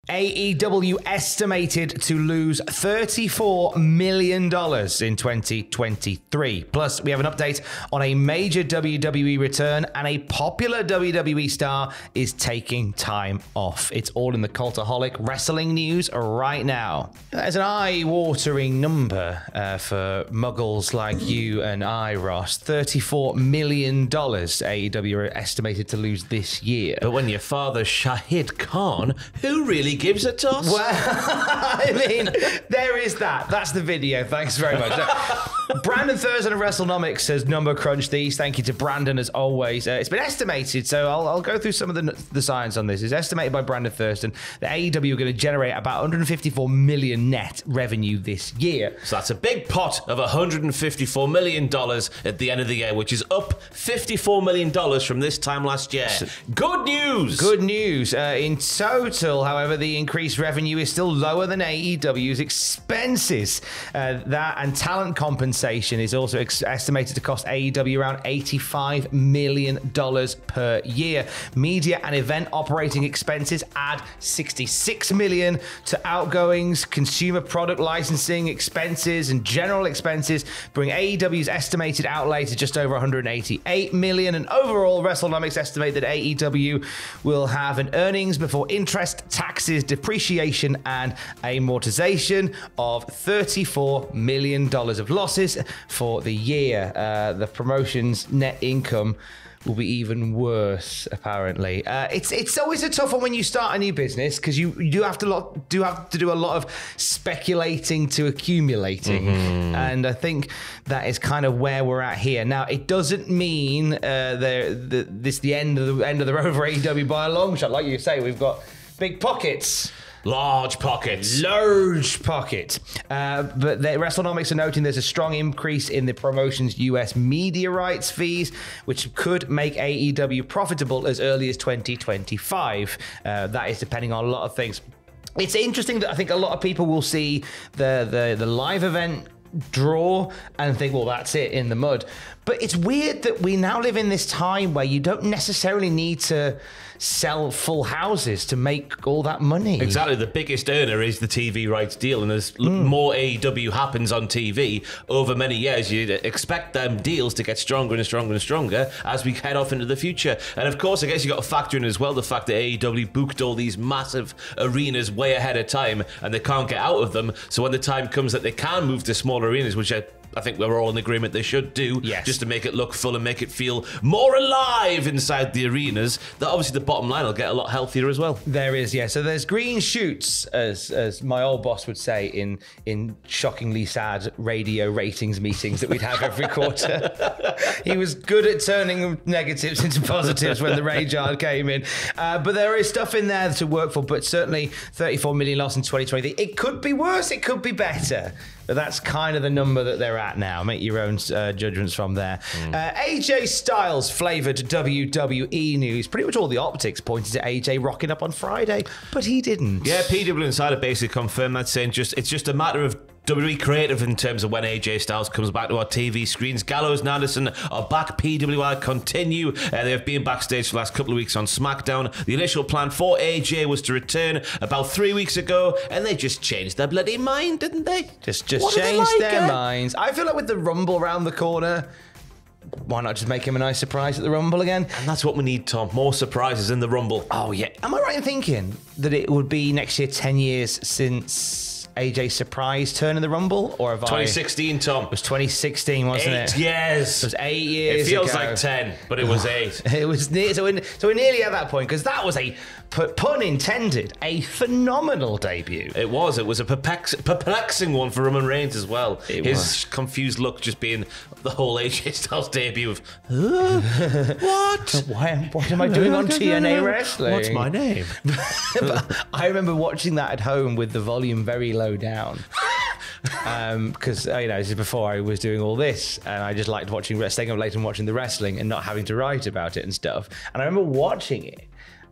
AEW estimated to lose $34 million in 2023. Plus, we have an update on a major WWE return, and a popular WWE star is taking time off. It's all in the Cultaholic wrestling news right now. There's an eye-watering number for muggles like you and I, Ross. $34 million AEW are estimated to lose this year. But when your father's Shahid Khan, who really gives a toss? Well, I mean, there is that. That's the video. Thanks very much. Brandon Thurston of WrestleNomics says number crunch these. Thank you to Brandon as always. It's been estimated, so I'll go through some of the science on this. It's estimated by Brandon Thurston that AEW are going to generate about 154 million net revenue this year. So that's a big pot of $154 million at the end of the year, which is up $54 million from this time last year. Good news! Good news. In total, however, the increased revenue is still lower than AEW's expenses. That and talent compensation is also estimated to cost AEW around $85 million per year. Media and event operating expenses add $66 million to outgoings. Consumer product licensing expenses and general expenses bring AEW's estimated outlay to just over $188 million. And overall, WrestleNomics estimate that AEW will have an earnings before interest, taxes, depreciation, and amortization of $34 million of losses for the year. The promotion's net income will be even worse, apparently. It's always a tough one when you start a new business, because you do have to do a lot of speculating to accumulating, and I think that is kind of where we're at here. Now, it doesn't mean this the end of the road for AEW by a long shot. Like you say, we've got big pockets. Large pockets. Large pocket. But the WrestleNomics are noting there's a strong increase in the promotion's US media rights fees, which could make AEW profitable as early as 2025. That is depending on a lot of things. It's interesting that I think a lot of people will see the live event draw and think, well, that's it, in the mud. But it's weird that we now live in this time where you don't necessarily need to sell full houses to make all that money. Exactly. The biggest earner is the TV rights deal, and as more AEW happens on TV over many years, you'd expect them deals to get stronger and stronger and stronger as we head off into the future. And of course, I guess you got to factor in as well the fact that AEW booked all these massive arenas way ahead of time, and they can't get out of them. So when the time comes that they can move to smaller arenas, which I think we're all in agreement they should do, just to make it look full and make it feel more alive inside the arenas, that obviously the bottom line will get a lot healthier as well. There is, yeah. So there's green shoots, as my old boss would say, in shockingly sad radio ratings meetings that we'd have every quarter. He was good at turning negatives into positives when the rage yard came in. But there is stuff in there to work for, but certainly 34 million loss in 2023. It could be worse, it could be better. But that's kind of the number that they're at now. Make your own judgments from there. AJ Styles flavoured WWE news. Pretty much all the optics pointed to AJ rocking up on Friday, but he didn't. Yeah, PW Insider basically confirmed that, saying it's just a matter of WWE creative in terms of when AJ Styles comes back to our TV screens. Gallows and Anderson are back. PWI continue. They have been backstage for the last couple of weeks on SmackDown. The initial plan for AJ was to return about 3 weeks ago, and they just changed their bloody mind, didn't they? Just changed their minds. I feel like with the Rumble around the corner, why not just make him a nice surprise at the Rumble again? And that's what we need, Tom. More surprises in the Rumble. Oh, yeah. Am I right in thinking that it would be next year 10 years since AJ's surprise turn in the Rumble? Or have 2016, Tom. It was 2016, wasn't it? 8 years. It was 8 years It feels ago. like 10, but it was 8. It was so we're nearly at that point, because that was a, pun intended, a phenomenal debut. It was a perplexing one for Roman Reigns as well. His confused look just being the whole AJ Styles debut of, what? What am I doing on TNA Wrestling? What's my name? But I remember watching that at home with the volume very low down. Because this is before I was doing all this, and I just liked staying up late and watching the wrestling and not having to write about it and stuff. And I remember watching it,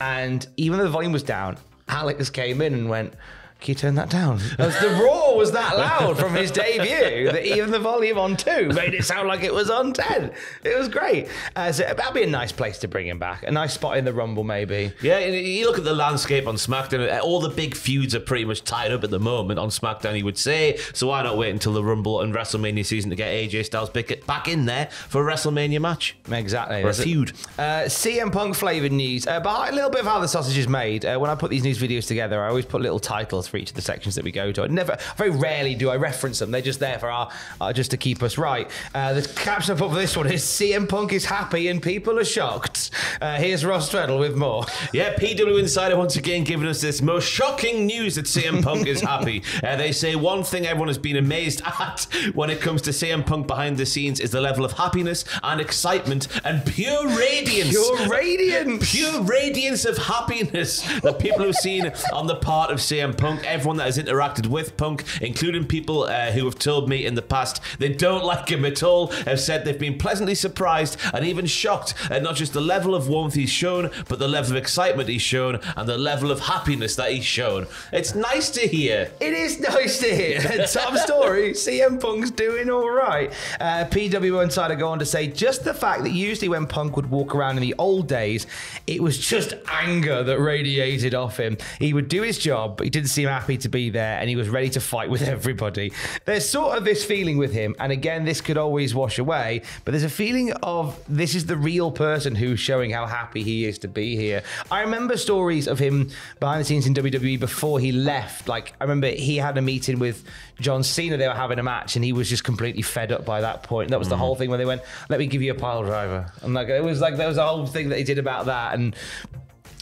and even though the volume was down, Alex came in and went, Can you turn that down? The roar was that loud from his debut that even the volume on 2 made it sound like it was on 10. It was great. So that'd be a nice place to bring him back. A nice spot in the Rumble, maybe. Yeah, you look at the landscape on SmackDown, all the big feuds are pretty much tied up at the moment on SmackDown, you would say. So why not wait until the Rumble and WrestleMania season to get AJ Styles back in there for a WrestleMania match? Exactly. Or a feud. CM Punk flavoured news. But a little bit of how the sausage is made. When I put these news videos together, I always put little titles for each of the sections that we go to. Very rarely do I reference them. They're just there for just to keep us right. The caption I put for this one is CM Punk is happy and people are shocked. Here's Ross Treadle with more. Yeah, PW Insider once again giving us this most shocking news that CM Punk is happy. They say one thing everyone has been amazed at when it comes to CM Punk behind the scenes is the level of happiness and excitement and pure radiance. Pure radiance. Pure radiance of happiness that people have seen on the part of CM Punk. Everyone that has interacted with Punk, including people who have told me in the past they don't like him at all, have said they've been pleasantly surprised and even shocked at not just the level of warmth he's shown, but the level of excitement he's shown and the level of happiness that he's shown. It's nice to hear. It is nice to hear. Top story, CM Punk's doing all right. PW Insider go on to say just the fact that usually when Punk would walk around in the old days, it was just anger that radiated off him. He would do his job, but he didn't seem happy to be there, and he was ready to fight with everybody. There's sort of this feeling with him, and again, this could always wash away, but there's a feeling of this is the real person who's showing how happy he is to be here. I remember stories of him behind the scenes in WWE before he left. Like, I remember he had a meeting with John Cena, they were having a match, and he was just completely fed up by that point. That was the whole thing when they went, let me give you a pile driver. And there was a whole thing that he did about that, and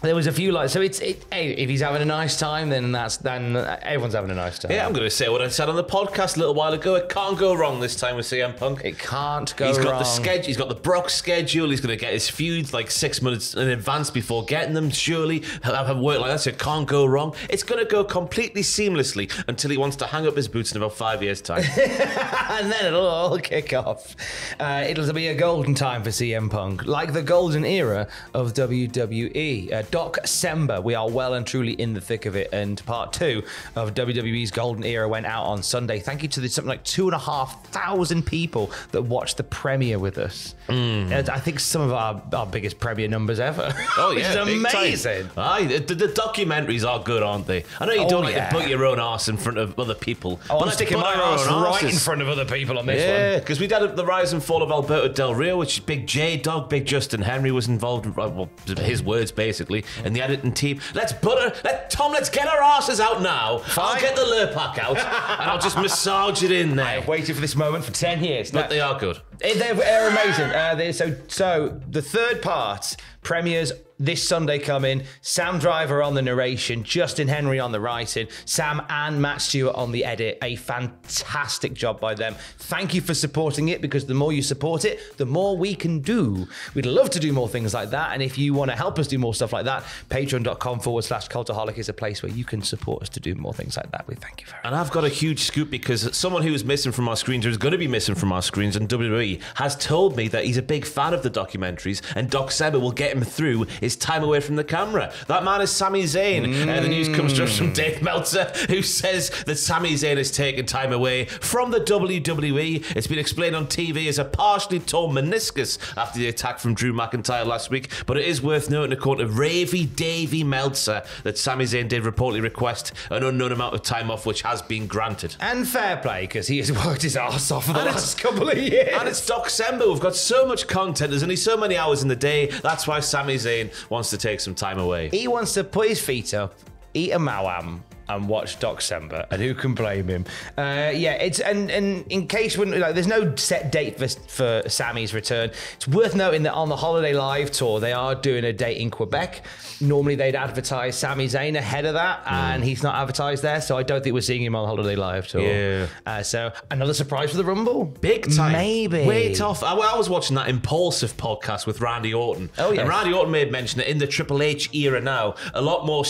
there was a few like, so hey, if he's having a nice time, then everyone's having a nice time. Yeah, I'm going to say what I said on the podcast a little while ago. It can't go wrong this time with CM Punk. It can't go wrong. He's got the schedule. He's got the Brock schedule. He's going to get his feuds like 6 months in advance before getting them. Surely he'll have work like that, so it can't go wrong. It's going to go completely seamlessly until he wants to hang up his boots in about 5 years' time. And then it'll all kick off. It'll be a golden time for CM Punk, like the golden era of WWE. December, we are well and truly in the thick of it, and part 2 of WWE's Golden Era went out on Sunday. Thank you to something like 2,500 people that watched the premiere with us. I think some of our biggest premiere numbers ever. Oh yeah, it's amazing. Aye, the documentaries are good, aren't they? I know you don't like to put your own arse in front of other people. Oh, I'm sticking my arse right in front of other people on this one. Yeah, because we did the rise and fall of Alberto Del Rio, which Big J Dog, Big Justin Henry was involved. Well, his words basically. And the editing team, let's get our asses out now. Fine. I'll get the Lurpak out and I'll just massage it in there. I've waited for this moment for 10 years. But they are good. They're amazing. So the third part premieres this Sunday coming. Sam Driver on the narration, Justin Henry on the writing, Sam and Matt Stewart on the edit. A fantastic job by them. Thank you for supporting it, because the more you support it, the more we can do. We'd love to do more things like that, and if you want to help us do more stuff like that, patreon.com/Cultaholic is a place where you can support us to do more things like that. We thank you very much. And I've got a huge scoop, because someone who is missing from our screens, or is going to be missing from our screens, and WWE has told me that he's a big fan of the documentaries, and Doc Seba will get him through his time away from the camera. That man is Sami Zayn. The news comes to us from Dave Meltzer, who says that Sami Zayn has taken time away from the WWE. It's been explained on TV as a partially torn meniscus after the attack from Drew McIntyre last week, but it is worth noting, according to Ravy Davey Meltzer, that Sami Zayn did reportedly request an unknown amount of time off, which has been granted. And fair play, because he has worked his arse off for the last couple of years. And it's December. We've got so much content. There's only so many hours in the day. That's why Sami Zayn wants to take some time away. He wants to put his feet up, eat a Mawam, and watch December, and who can blame him? It's and in case there's no set date for Sami's return. It's worth noting that on the Holiday Live tour, they are doing a date in Quebec. Normally they'd advertise Sami Zayn ahead of that, and he's not advertised there, so I don't think we're seeing him on the Holiday Live tour. Yeah. So another surprise for the Rumble, big time. Maybe. Wait off. I was watching that Impulsive podcast with Randy Orton. Oh yeah. And Randy Orton made mention that in the Triple H era now, a lot more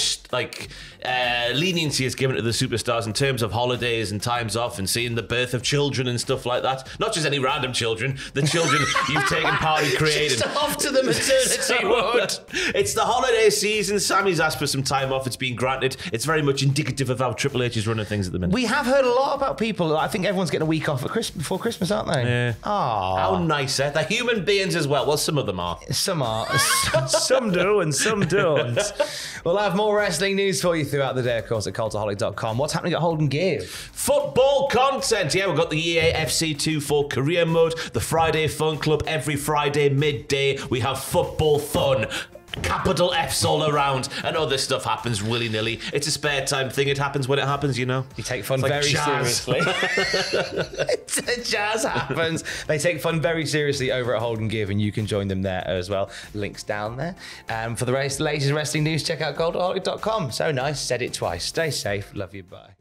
leaning leniency is given to the superstars in terms of holidays and times off and seeing the birth of children and stuff like that. Not just any random children, the children you've taken part in creating. Just off to the maternity ward. It's the holiday season. Sammy's asked for some time off. It's been granted. It's very much indicative of how Triple H is running things at the minute. We have heard a lot about people. I think everyone's getting a week off at before Christmas, aren't they? Yeah. Aww. How nice, eh? They're human beings as well. Well, some of them are. Some are. Some do and some don't. We'll have more wrestling news for you throughout the day, of course, at Cultaholic.com. What's happening at Hold and Give? Football content. Yeah, we've got the EA FC24 career mode, the Friday Fun Club every Friday midday. We have football fun. Capital F's all around. I know this stuff happens willy-nilly. It's a spare time thing. It happens when it happens, you know. You take fun very seriously. Jazz happens. They take fun very seriously over at Hold and Give, and you can join them there as well. Links down there. For the latest wrestling news, check out Cultaholic.com. So nice. Said it twice. Stay safe. Love you. Bye.